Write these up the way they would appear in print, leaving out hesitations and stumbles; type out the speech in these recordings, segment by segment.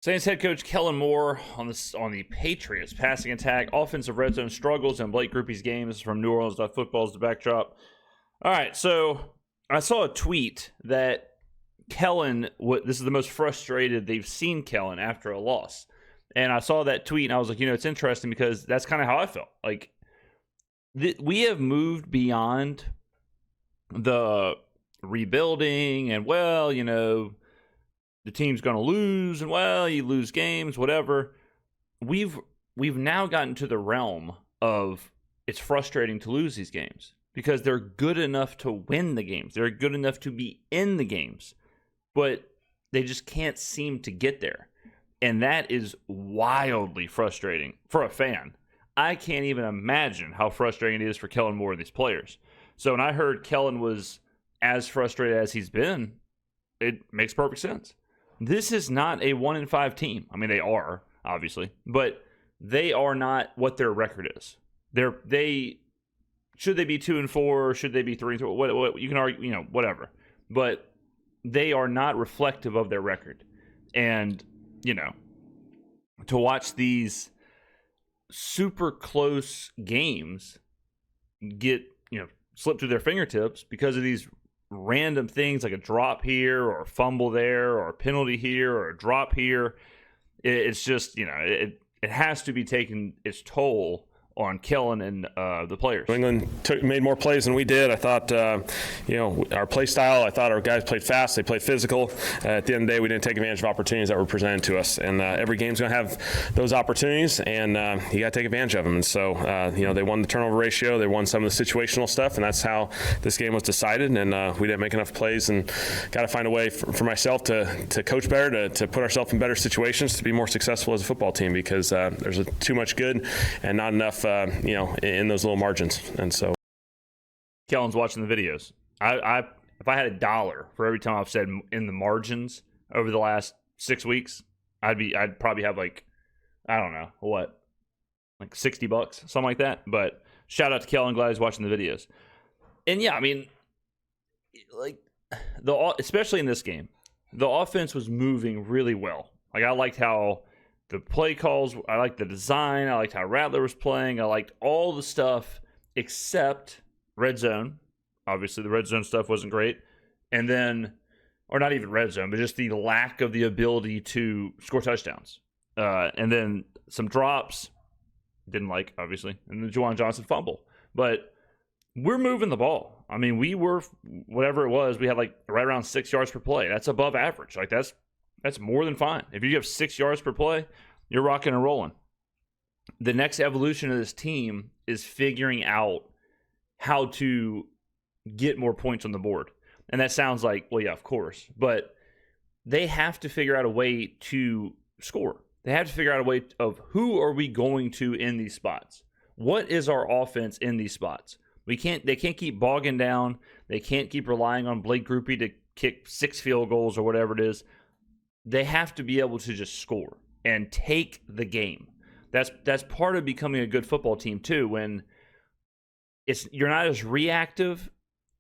Saints head coach Kellen Moore on the Patriots passing attack, offensive red zone struggles, and Blake Grupe's games from New Orleans. Football is the backdrop. All right, so I saw a tweet that Kellen, this is the most frustrated they've seen Kellen after a loss. And I saw that tweet, and I was like, it's interesting because that's kind of how I felt. Like, we have moved beyond the rebuilding and, the team's going to lose, and you lose games, whatever. We've now gotten to the realm of it's frustrating to lose these games because they're good enough to win the games. They're good enough to be in the games, but they just can't seem to get there. And that is wildly frustrating for a fan. I can't even imagine how frustrating it is for Kellen Moore and these players. So when I heard Kellen was as frustrated as he's been, it makes perfect sense. This is not a 1-5 team. I mean, they are, obviously, but they are not what their record is. They should they be 2-4? Should they be 3-4? What you can argue, whatever. But they are not reflective of their record. And, to watch these super close games get, slip through their fingertips because of these random things like a drop here or a fumble there or a penalty here or a drop here. It's just, it has to be taking its toll on Kellen and the players. England made more plays than we did. I thought, our play style, I thought our guys played fast, they played physical. At the end of the day, we didn't take advantage of opportunities that were presented to us. And every game's going to have those opportunities, and you got to take advantage of them. And so, they won the turnover ratio, they won some of the situational stuff, and that's how this game was decided. And we didn't make enough plays, and got to find a way for myself to coach better, to put ourselves in better situations, to be more successful as a football team, because there's too much good and not enough in those little margins. And so Kellen's watching the videos. If I had $1 for every time I've said in the margins over the last 6 weeks, I'd probably have like $60, something like that. But shout out to Kellen, glad he's watching the videos. And yeah, I mean, like especially in this game, the offense was moving really well. Like, I liked how the play calls, I liked the design, I liked how Rattler was playing, I liked all the stuff except red zone. Obviously, the red zone stuff wasn't great. And then, or not even red zone, but just the lack of the ability to score touchdowns. And then some drops, didn't like, obviously, and the Juwan Johnson fumble. But we're moving the ball. I mean, we were, whatever it was, we had like right around 6 yards per play. That's above average. Like, that's more than fine. If you have 6 yards per play, you're rocking and rolling. The next evolution of this team is figuring out how to get more points on the board. And that sounds like, well, yeah, of course. But they have to figure out a way to score. They have to figure out a way of who are we going to in these spots? What is our offense in these spots? They can't keep bogging down. They can't keep relying on Blake Grupe to kick 6 field goals or whatever it is. They have to be able to just score and take the game. That's part of becoming a good football team too, when you're not as reactive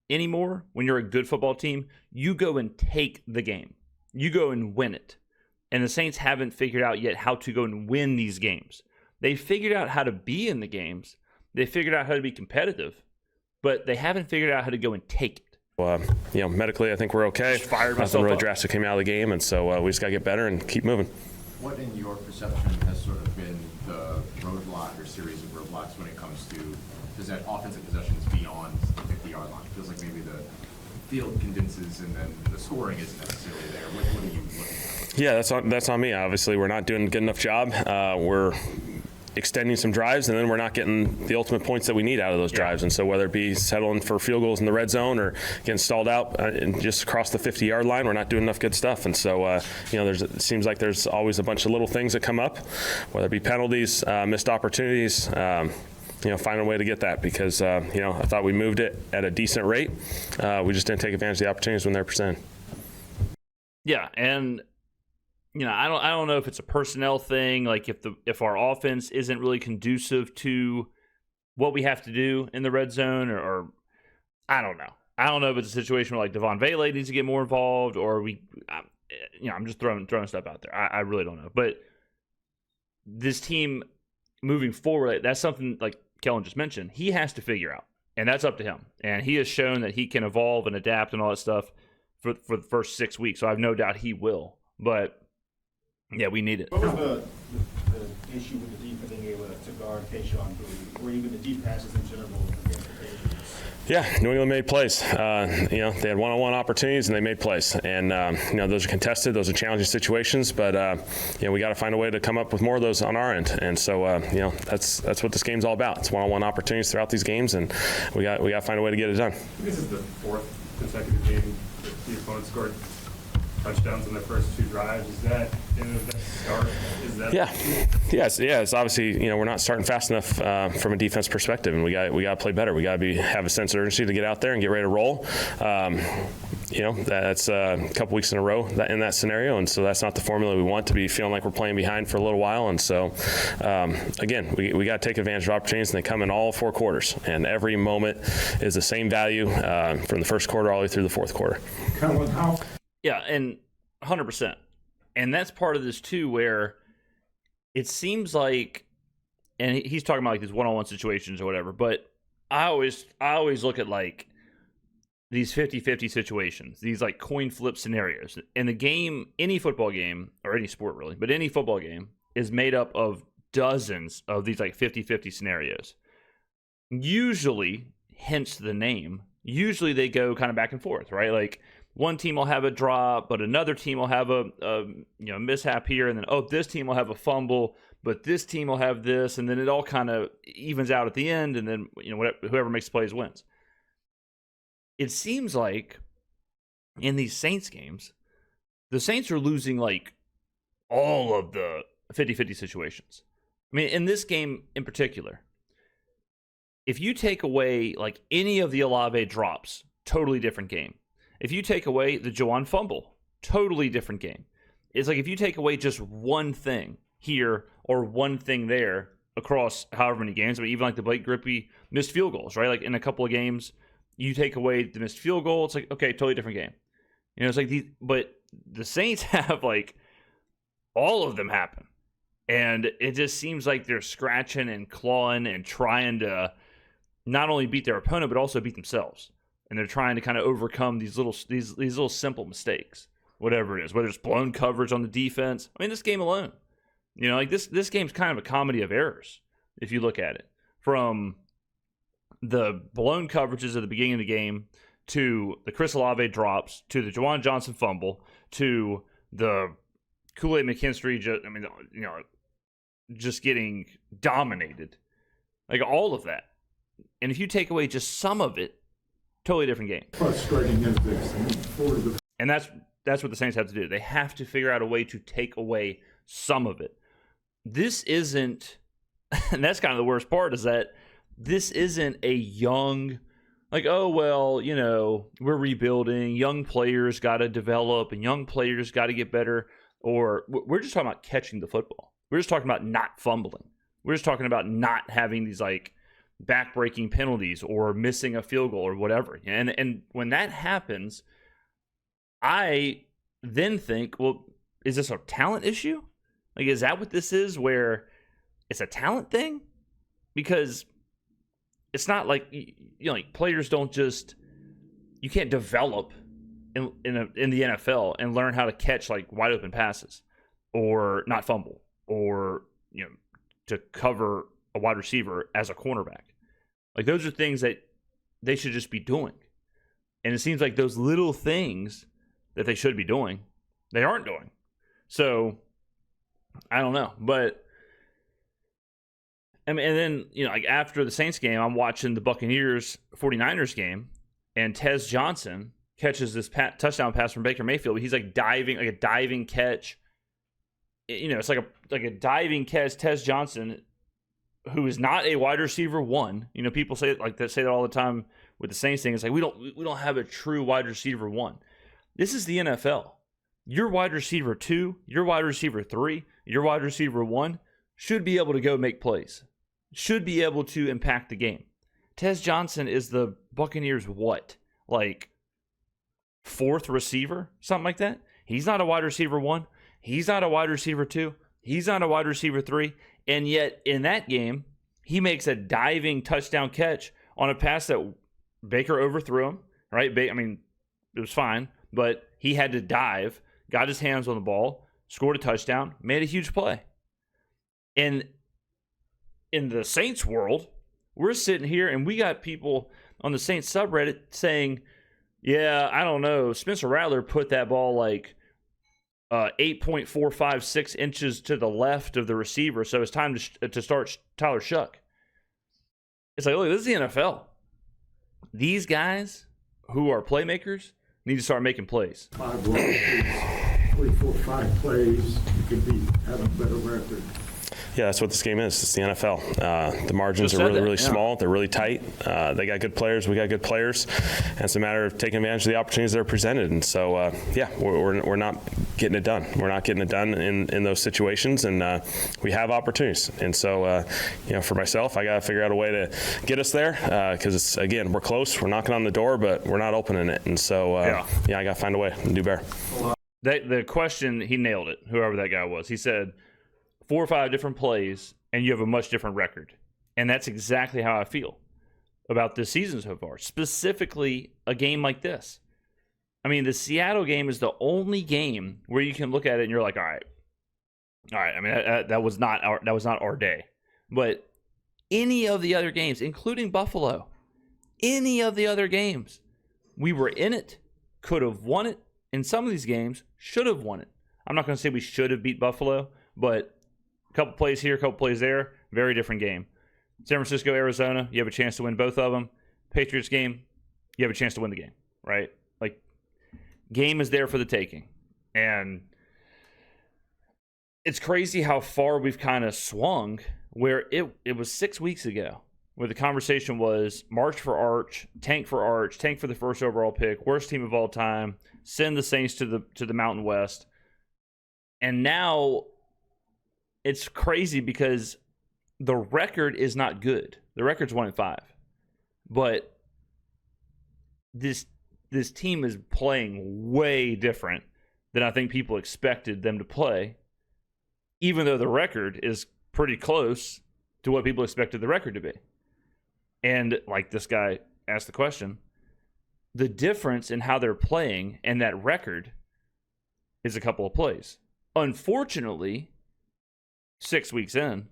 anymore. When you're a good football team, you go and take the game. You go and win it. And the Saints haven't figured out yet how to go and win these games. They figured out how to be in the games. They figured out how to be competitive, but they haven't figured out how to go and take it. Medically, I think we're okay. Nothing really drastic came out of the game, and so we just got to get better and keep moving. What, in your perception, has sort of been the roadblock or series of roadblocks when it comes to offensive possessions beyond the 50-yard line? It feels like maybe the field condenses and then the scoring isn't necessarily there. What are you looking at? Yeah, that's on me. Obviously, we're not doing a good enough job. We're extending some drives, and then we're not getting the ultimate points that we need out of those drives. And so whether it be settling for field goals in the red zone or getting stalled out and just across the 50-yard line, we're not doing enough good stuff. And so, it seems like there's always a bunch of little things that come up, whether it be penalties, missed opportunities, find a way to get that because, I thought we moved it at a decent rate. We just didn't take advantage of the opportunities when they're presented. Yeah, and I don't know if it's a personnel thing, like if our offense isn't really conducive to what we have to do in the red zone, or I don't know. I don't know if it's a situation where like Devon Vele needs to get more involved, or I'm just throwing stuff out there. I really don't know. But this team moving forward, that's something like Kellen just mentioned, he has to figure out. And that's up to him. And he has shown that he can evolve and adapt and all that stuff for the first 6 weeks. So I have no doubt he will. But, yeah, we need it. What was the issue with the defense being able to guard Tayshaun Boutte, or even the deep passes in general against the Patriots? Yeah, New England made plays. They had one-on-one opportunities and they made plays. And those are contested, those are challenging situations. But we got to find a way to come up with more of those on our end. And so that's what this game's all about. It's one-on-one opportunities throughout these games, and we got to find a way to get it done. This is the fourth consecutive game that the opponent scored touchdowns in their first 2 drives. Is that in and of that start? Is that It's obviously we're not starting fast enough from a defense perspective, and we got to play better. We got to have a sense of urgency to get out there and get ready to roll. That's a couple weeks in a row in that scenario, and so that's not the formula we want, to be feeling like we're playing behind for a little while. And so again, we got to take advantage of opportunities, and they come in all 4 quarters, and every moment is the same value from the first quarter all the way through the fourth quarter. Yeah, and 100%. And that's part of this too, where it seems like, and he's talking about like these one-on-one situations or whatever, but I always look at like these 50-50 situations, these like coin flip scenarios. And the game, any football game, or any sport really, but any football game is made up of dozens of these like 50-50 scenarios. Usually, hence the name, usually they go kind of back and forth, right? Like, one team will have a drop, but another team will have a mishap here, and then this team will have a fumble, but this team will have this, and then it all kind of evens out at the end, and then whoever makes plays wins. It seems like in these Saints games, the Saints are losing like all of the 50-50 situations. I mean, in this game in particular, if you take away like any of the Olave drops, totally different game. If you take away the Juwan fumble, totally different game. It's like if you take away just one thing here or one thing there across however many games, I mean, even like the Blake Grippy missed field goals, right? Like in a couple of games, you take away the missed field goal, it's like, okay, totally different game. It's like but the Saints have like all of them happen. And it just seems like they're scratching and clawing and trying to not only beat their opponent, but also beat themselves. And they're trying to kind of overcome these little simple mistakes, whatever it is, whether it's blown coverage on the defense. I mean, this game alone, like this game's kind of a comedy of errors if you look at it. From the blown coverages at the beginning of the game to the Chris Olave drops to the Juwan Johnson fumble to the Kool-Aid McKinstry, just getting dominated, like all of that. And if you take away just some of it, totally different game. And that's what the Saints have to do. They have to figure out a way to take away some of it. This isn't, and that's kind of the worst part, is that this isn't a young, like, we're rebuilding, young players got to develop, and young players got to get better. Or we're just talking about catching the football. We're just talking about not fumbling. We're just talking about not having these, like, back-breaking penalties or missing a field goal or whatever. And when that happens, I then think, well, is this a talent issue? Like, is that what this is, where it's a talent thing? Because it's not like, like players don't just, you can't develop in the NFL and learn how to catch like wide open passes or not fumble or, to cover a wide receiver as a cornerback. Like, those are things that they should just be doing. And it seems like those little things that they should be doing, they aren't doing. So, I don't know. But, I mean, and then, like after the Saints game, I'm watching the Buccaneers 49ers game, and Tez Johnson catches this touchdown pass from Baker Mayfield. He's like diving, like a diving catch. It's like a diving catch. Tez Johnson, who is not a wide receiver one. People say that all the time with the Saints thing. It's like we don't have a true wide receiver one. This is the NFL. Your wide receiver 2, your wide receiver 3, your wide receiver 1 should be able to go make plays. Should be able to impact the game. Tez Johnson is the Buccaneers' what? Like 4th receiver? Something like that? He's not a wide receiver 1. He's not a wide receiver 2. He's not a wide receiver 3. And yet in that game, he makes a diving touchdown catch on a pass that Baker overthrew him, right? I mean, it was fine, but he had to dive, got his hands on the ball, scored a touchdown, made a huge play. And in the Saints world, we're sitting here and we got people on the Saints subreddit saying, yeah, I don't know, Spencer Rattler put that ball like 8.456 inches to the left of the receiver, so it's time to start Tyler Shuck. It's like, look, this is the NFL. These guys who are playmakers need to start making plays. 5 runs, 3, 4, 5 plays, you could have a better record. Yeah, that's what this game is. It's the NFL. The margins Just are said really, that, really yeah. small. They're really tight. They got good players. We got good players. And it's a matter of taking advantage of the opportunities that are presented. And so, we're not getting it done. We're not getting it done in those situations. And we have opportunities. And so, for myself, I got to figure out a way to get us there because, again, we're close. We're knocking on the door, but we're not opening it. And so, I got to find a way to do better. The question, he nailed it, whoever that guy was. He said 4 or 5 different plays, and you have a much different record. And that's exactly how I feel about this season so far, specifically a game like this. I mean, the Seattle game is the only game where you can look at it and you're like, all right. I mean, that was not our day. But any of the other games, including Buffalo, any of the other games, we were in it, could have won it. In some of these games, should have won it. I'm not going to say we should have beat Buffalo, but a couple plays here, a couple plays there, very different game. San Francisco, Arizona, you have a chance to win both of them. Patriots game, you have a chance to win the game, right? Like, game is there for the taking. And it's crazy how far we've kind of swung, where it was 6 weeks ago, where the conversation was march for Arch, tank for the first overall pick, worst team of all time, send the Saints to the Mountain West. And now it's crazy because the record is not good. The record's 1-5. But this team is playing way different than I think people expected them to play, even though the record is pretty close to what people expected the record to be. And like this guy asked the question, the difference in how they're playing and that record is a couple of plays. Unfortunately, 6 weeks in,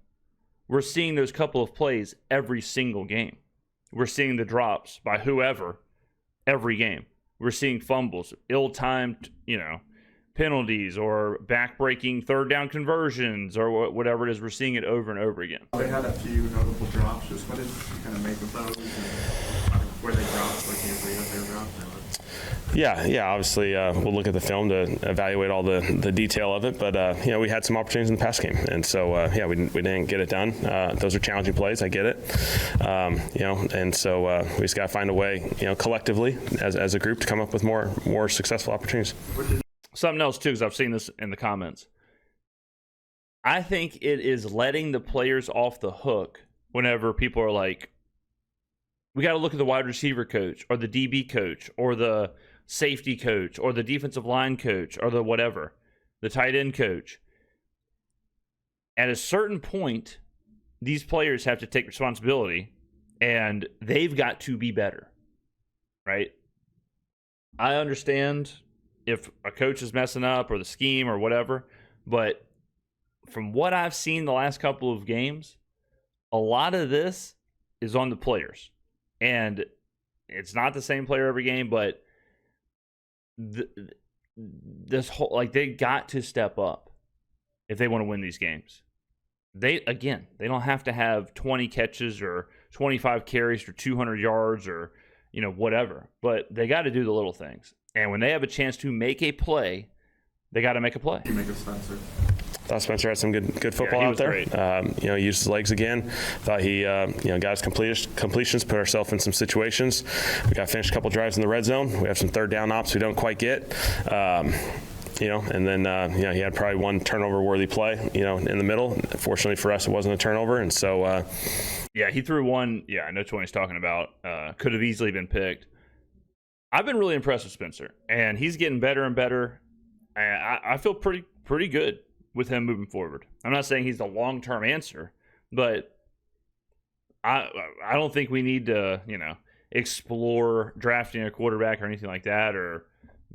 we're seeing those couple of plays every single game. We're seeing the drops by whoever every game. We're seeing fumbles, ill-timed, penalties, or back-breaking third down conversions, or whatever it is. We're seeing it over and over again. They had a few notable drops. Just what did you kind of make of those? And where they dropped, like you agree that they were dropped? Yeah. Obviously, we'll look at the film to evaluate all the detail of it. But we had some opportunities in the pass game, and so we didn't get it done. Those are challenging plays. I get it. And so we just got to find a way, collectively as a group, to come up with more successful opportunities. Something else too, because I've seen this in the comments. I think it is letting the players off the hook whenever people are like, we got to look at the wide receiver coach or the DB coach or the safety coach or the defensive line coach or the whatever, the tight end coach. At a certain point, these players have to take responsibility and they've got to be better, right? I understand if a coach is messing up or the scheme or whatever, but from what I've seen the last couple of games, a lot of this is on the players. And it's not the same player every game, but this whole, they got to step up if they want to win these games. They don't have to have 20 catches or 25 carries for 200 yards or, whatever, but they got to do the little things. And when they have a chance to make a play, they got to make a play. You make a Spencer. Thought Spencer had some good football out there. He used his legs again. Thought he got his completions, put ourselves in some situations. We got to finish a couple drives in the red zone. We have some third down ops we don't quite get. And then he had probably one turnover-worthy play, in the middle. Fortunately for us, it wasn't a turnover, and so. He threw one. Yeah, I know which one he's talking about. Could have easily been picked. I've been really impressed with Spencer, and he's getting better and better. I feel pretty good with him moving forward. I'm not saying he's the long-term answer, but I don't think we need to, explore drafting a quarterback or anything like that, or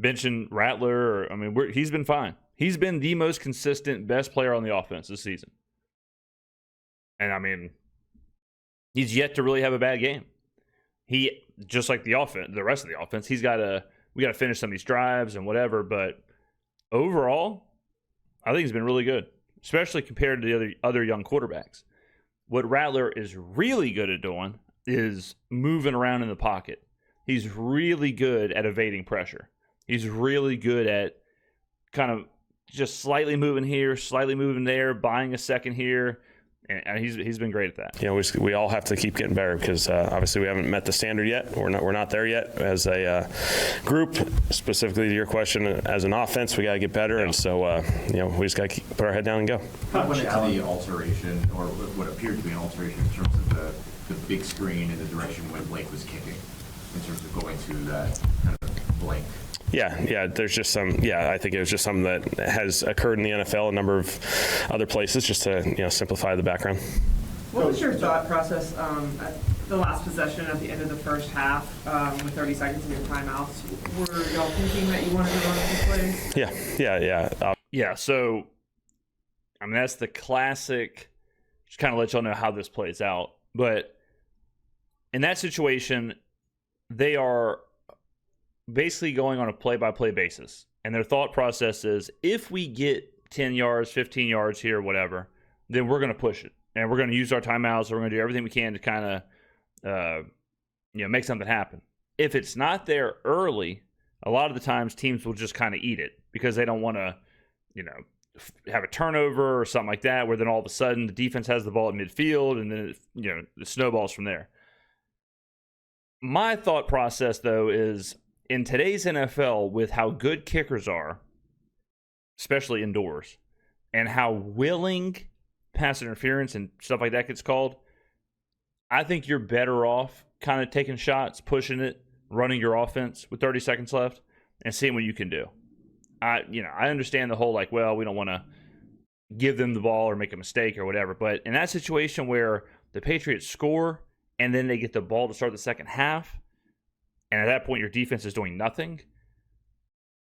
benching Rattler. He's been fine. He's been the most consistent, best player on the offense this season. And he's yet to really have a bad game. He, just like the rest of the offense, we got to finish some of these drives and whatever. But overall, I think he's been really good, especially compared to the other young quarterbacks. What Rattler is really good at doing is moving around in the pocket. He's really good at evading pressure. He's really good at kind of just slightly moving here, slightly moving there, buying a second here. And he's been great at that. We all have to keep getting better because obviously we haven't met the standard yet. We're not there yet as a group. Specifically to your question, as an offense, we got to get better, and so we just got to put our head down and go. How went into the alteration, or what appeared to be an alteration, in terms of the big screen in the direction when Blake was kicking, in terms of going to that kind of blank? Yeah. There's just some. Yeah, I think it was just something that has occurred in the NFL, a number of other places, just to simplify the background. What was your thought process at the last possession at the end of the first half with 30 seconds of your timeouts? Were y'all thinking that you wanted to run a few plays? Yeah. Yeah. So, that's the classic. Just kind of let y'all know how this plays out. But in that situation, they are basically going on a play-by-play basis. And their thought process is, if we get 10 yards, 15 yards here, whatever, then we're going to push it. And we're going to use our timeouts. We're going to do everything we can to kind of, make something happen. If it's not there early, a lot of the times teams will just kind of eat it because they don't want to, have a turnover or something like that, where then all of a sudden the defense has the ball at midfield and then, it snowballs from there. My thought process, though, is in today's NFL, with how good kickers are, especially indoors, and how willing pass interference and stuff like that gets called, I think you're better off kind of taking shots, pushing it, running your offense with 30 seconds left, and seeing what you can do. I understand the whole, we don't want to give them the ball or make a mistake or whatever, but in that situation where the Patriots score and then they get the ball to start the second half, and at that point your defense is doing nothing,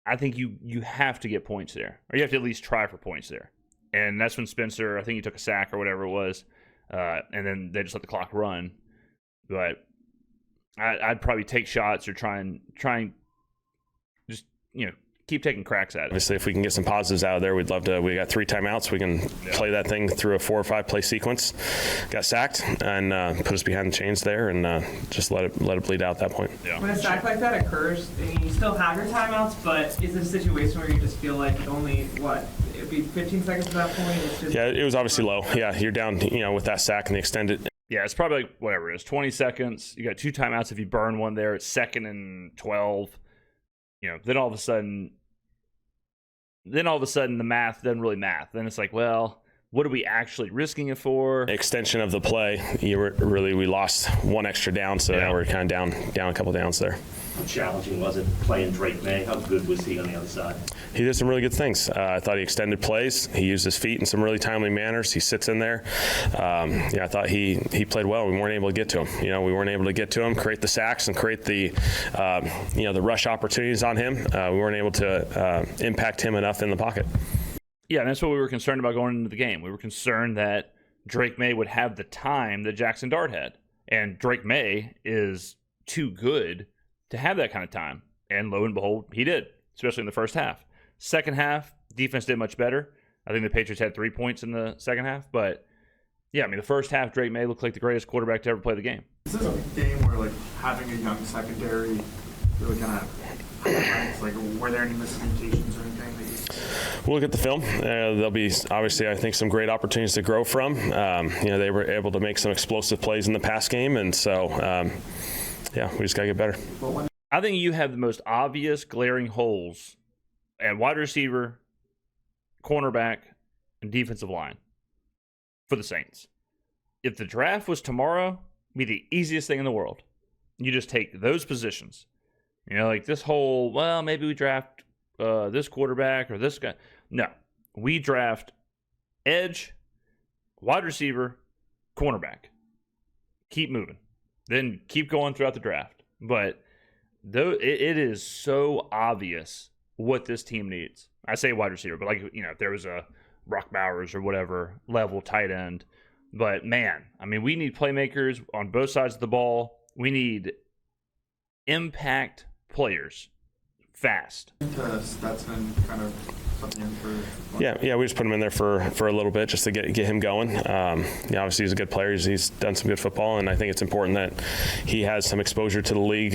I think you have to get points there, or you have to at least try for points there. And that's when Spencer, I think he took a sack or whatever it was, and then they just let the clock run. But I'd probably take shots or try and just keep taking cracks at it. Obviously, if we can get some positives out of there, we'd love to. We got 3 timeouts. We can play that thing through a 4 or 5 play sequence. Got sacked and put us behind the chains there, and just let it bleed out at that point. Yeah. When a sack like that occurs, you still have your timeouts, but is it a situation where you just feel like only it'd be 15 seconds at that point? It's just it was obviously low. Yeah, you're down. With that sack and the extended. Yeah, it's probably whatever it is, 20 seconds. You got 2 timeouts. If you burn one there, it's 2nd and 12. Then all of a sudden the math doesn't really math. Then it's like, well, what are we actually risking it for? Extension of the play. We lost 1 extra down, so now we're kind of down a couple downs there. How challenging was it playing Drake May? How good was he on the other side? He did some really good things. I thought he extended plays. He used his feet in some really timely manners. He sits in there. I thought he played well. We weren't able to get to him. We weren't able to get to him, create the sacks, and create the the rush opportunities on him. We weren't able to impact him enough in the pocket. Yeah, and that's what we were concerned about going into the game. We were concerned that Drake May would have the time that Jackson Dart had. And Drake May is too good to have that kind of time. And lo and behold, he did, especially in the first half. Second half, defense did much better. I think the Patriots had 3 points in the second half. But, the first half, Drake May looked like the greatest quarterback to ever play the game. This is a game where, having a young secondary really kind of, were there any miscommunications or anything that you... We'll look at the film. There'll be, obviously, I think, some great opportunities to grow from. They were able to make some explosive plays in the pass game, and so, we just got to get better. I think you have the most obvious glaring holes at wide receiver, cornerback, and defensive line for the Saints. If the draft was tomorrow, it'd be the easiest thing in the world. You just take those positions. This whole, maybe we draft this quarterback or this guy. No, we draft edge, wide receiver, cornerback. Keep moving. Then keep going throughout the draft. But though it is so obvious what this team needs. I say wide receiver, but like, if there was a Brock Bowers or whatever level tight end. But man, I mean, we need playmakers on both sides of the ball. We need impact players fast. Stetson kind of something in for. Yeah, we just put him in there for a little bit just to get him going. Obviously he's a good player. He's done some good football, and I think it's important that he has some exposure to the league.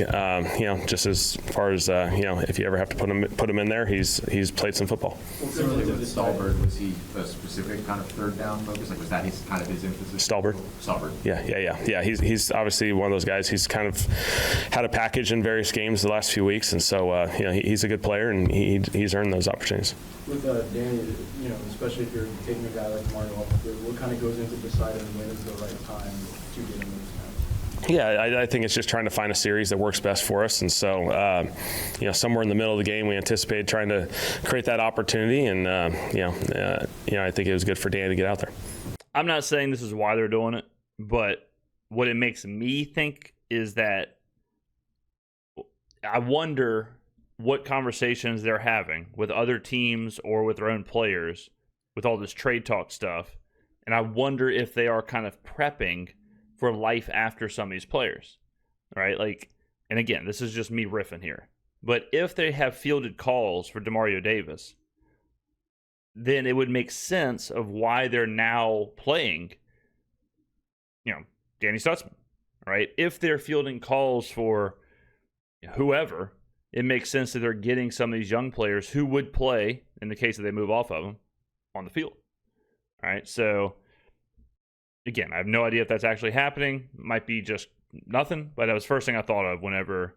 Just as far as if you ever have to put him in there, he's played some football. Similarly with Stallbird, was he a specific kind of third down focus? Like, was that his emphasis? Stallbird. Yeah. He's obviously one of those guys. He's kind of had a package in various games the last few weeks, and so he's a good player, and he's earned those opportunities. With Danny, especially if you're taking a guy like Mario off the field, what kind of goes into deciding when is the right time to get him those snaps? Yeah, I think it's just trying to find a series that works best for us. And so, somewhere in the middle of the game, we anticipated trying to create that opportunity. And, I think it was good for Dan to get out there. I'm not saying this is why they're doing it, but what it makes me think is that I wonder what conversations they're having with other teams or with their own players with all this trade talk stuff. And I wonder if they are kind of prepping for life after some of these players, right? Like, and again, this is just me riffing here, but if they have fielded calls for Demario Davis, then it would make sense of why they're now playing, Danny Stutzman, right? If they're fielding calls for whoever, it makes sense that they're getting some of these young players who would play, in the case that they move off of them, on the field. All right, so again, I have no idea if that's actually happening. It might be just nothing, but that was the first thing I thought of whenever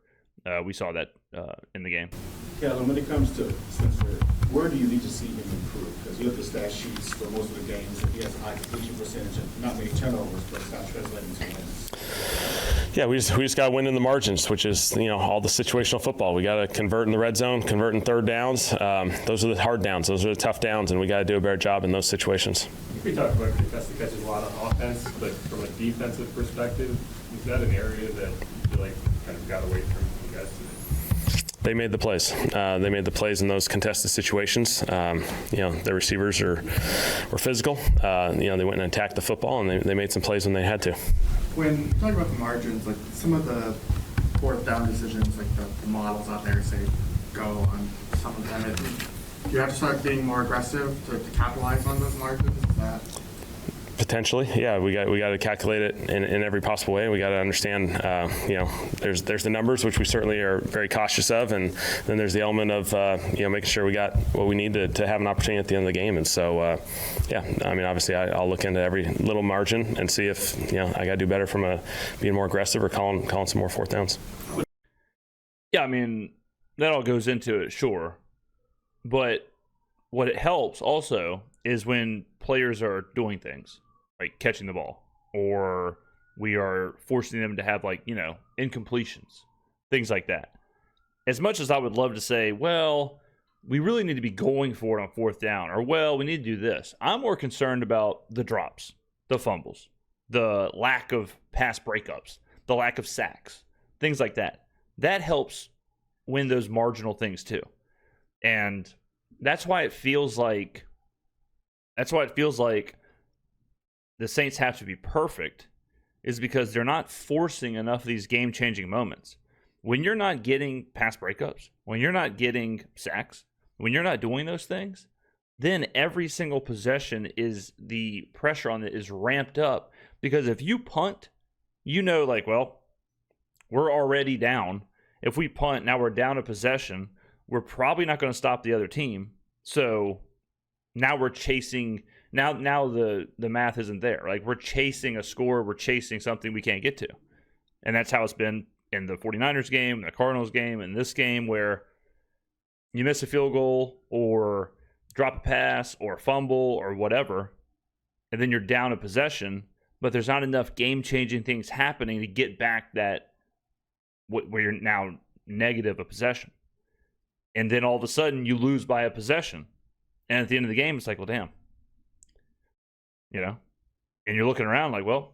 we saw that in the game. Kellen, when it comes to Spencer, where do you need to see him improve? Because you look at the stat sheets for most of the games, he has a high completion percentage and not many turnovers, but it's not translating to wins. Yeah, we just got to win in the margins, which is all the situational football. We got to convert in the red zone, convert in third downs. Those are the hard downs. Those are the tough downs, and we got to do a better job in those situations. We talk about contested catches a lot on offense, but from a defensive perspective, is that an area that you feel like kind of got away from you guys today? They made the plays. They made the plays in those contested situations. Their receivers were physical. They went and attacked the football, and they made some plays when they had to. When you talk about the margins, like some of the fourth down decisions, like the models out there say go on some of them, do you have to start being more aggressive to capitalize on those margins? Is that potentially? Yeah, we got to calculate it in every possible way. We got to understand, there's the numbers, which we certainly are very cautious of, and then there's the element of making sure we got what we need to have an opportunity at the end of the game. And so, obviously I'll look into every little margin and see if I got to do better from being more aggressive or calling some more fourth downs. Yeah, I mean, that all goes into it, sure. But what it helps also is when players are doing things like catching the ball, or we are forcing them to have incompletions, things like that. As much as I would love to say, well, we really need to be going for it on fourth down, or well, we need to do this, I'm more concerned about the drops, the fumbles, the lack of pass breakups, the lack of sacks, things like that. That helps win those marginal things too. And that's why it feels like the Saints have to be perfect, is because they're not forcing enough of these game-changing moments. When you're not getting pass breakups, when you're not getting sacks, when you're not doing those things, then every single possession is the pressure on it is ramped up. Because if you punt, we're already down. If we punt, now we're down a possession, we're probably not going to stop the other team. So now we're chasing, now the math isn't there. Like, we're chasing a score, we're chasing something we can't get to. And that's how it's been in the 49ers game, the Cardinals game, and this game, where you miss a field goal or drop a pass or fumble or whatever, and then you're down a possession, but there's not enough game-changing things happening to get back that where you're now negative a possession. And then all of a sudden you lose by a possession. And at the end of the game, it's like, well, damn. You know? And you're looking around like, well,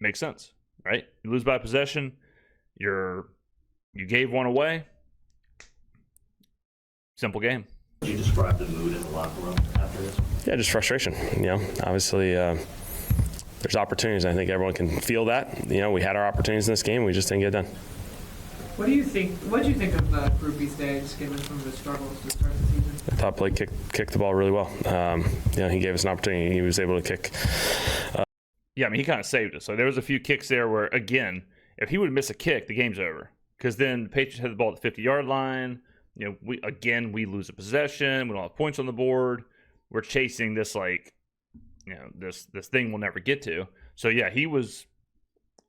makes sense, right? You lose by a possession. You gave one away. Simple game. Can you describe the mood in the locker room after this? Yeah, just frustration. Obviously, there's opportunities. I think everyone can feel that. We had our opportunities in this game. We just didn't get it done. What do you think of the groupie stage, given some of the struggles to start the season? I thought Blake kicked the ball really well. He gave us an opportunity. He was able to kick. Yeah, I mean, he kind of saved us. So there was a few kicks there where, again, if he would miss a kick, the game's over. Because then the Patriots had the ball at the 50-yard line. We lose a possession. We don't have points on the board. We're chasing this this thing we'll never get to. So yeah, he was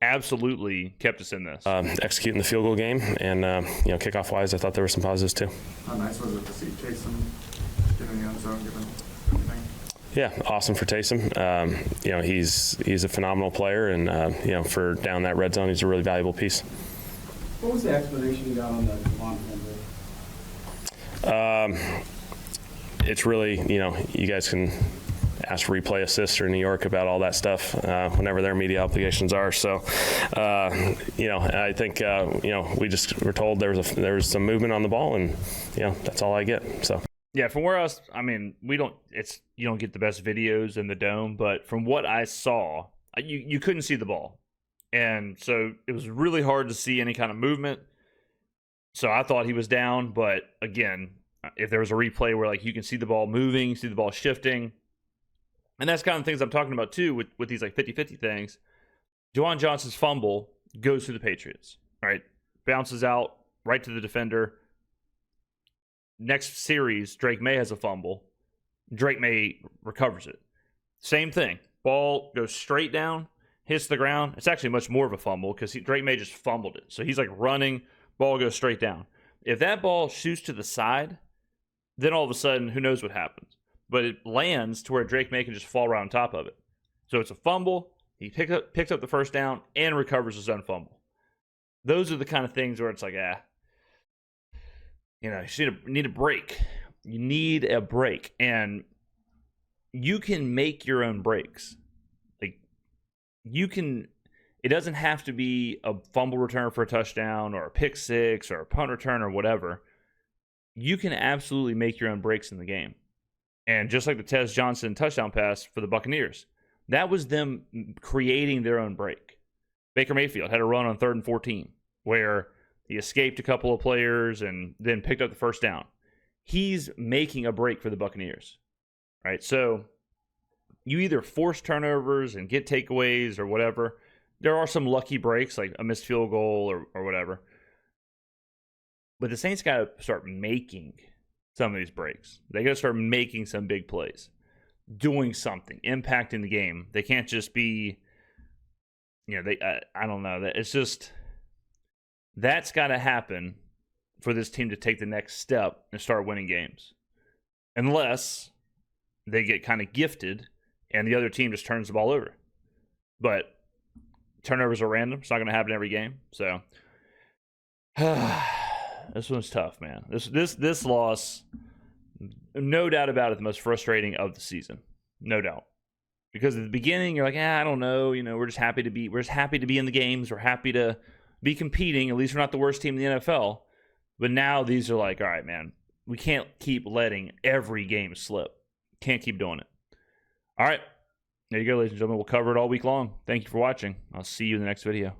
absolutely kept us in this. Executing the field goal game, and kickoff wise, I thought there were some positives too. How nice was it to see Taysom get in the end zone, given everything? Yeah, awesome for Taysom. He's a phenomenal player, and for down that red zone, he's a really valuable piece. What was the explanation you got on the Devon play? It's really, you guys can ask replay assist or New York about all that stuff whenever their media obligations are. So, I think, we just were told there was some movement on the ball, and, that's all I get. So. Yeah, from where else, I mean, you don't get the best videos in the dome, but from what I saw, you couldn't see the ball. And so it was really hard to see any kind of movement. So I thought he was down, but again, if there was a replay where you can see the ball moving, see the ball shifting, and that's kind of things I'm talking about too with these 50-50 things. Juwan Johnson's fumble goes to the Patriots, right? Bounces out right to the defender. Next series, Drake May has a fumble. Drake May recovers it. Same thing. Ball goes straight down, hits the ground. It's actually much more of a fumble because Drake May just fumbled it. So he's running, ball goes straight down. If that ball shoots to the side, then all of a sudden, who knows what happens. But it lands to where Drake May can just fall right on top of it. So it's a fumble. He picks up the first down and recovers his own fumble. Those are the kind of things where it's you need a break. You need a break. And you can make your own breaks. It doesn't have to be a fumble return for a touchdown or a pick six or a punt return or whatever. You can absolutely make your own breaks in the game. And just like the Tez Johnson touchdown pass for the Buccaneers, that was them creating their own break. Baker Mayfield had a run on 3rd and 14 where he escaped a couple of players and then picked up the first down. He's making a break for the Buccaneers, right? So you either force turnovers and get takeaways or whatever. There are some lucky breaks, like a missed field goal or whatever. But the Saints got to start making some of these breaks. They got to start making some big plays, doing something, impacting the game. They can't just be, I don't know. It's just, that's got to happen for this team to take the next step and start winning games. Unless they get kind of gifted and the other team just turns the ball over. But turnovers are random. It's not going to happen every game. So this one's tough, man. This loss, no doubt about it, the most frustrating of the season. No doubt. Because at the beginning, you're like, I don't know. We're just happy to be in the games. We're happy to be competing. At least we're not the worst team in the NFL. But now these are all right, man, we can't keep letting every game slip. Can't keep doing it. All right. There you go, ladies and gentlemen. We'll cover it all week long. Thank you for watching. I'll see you in the next video.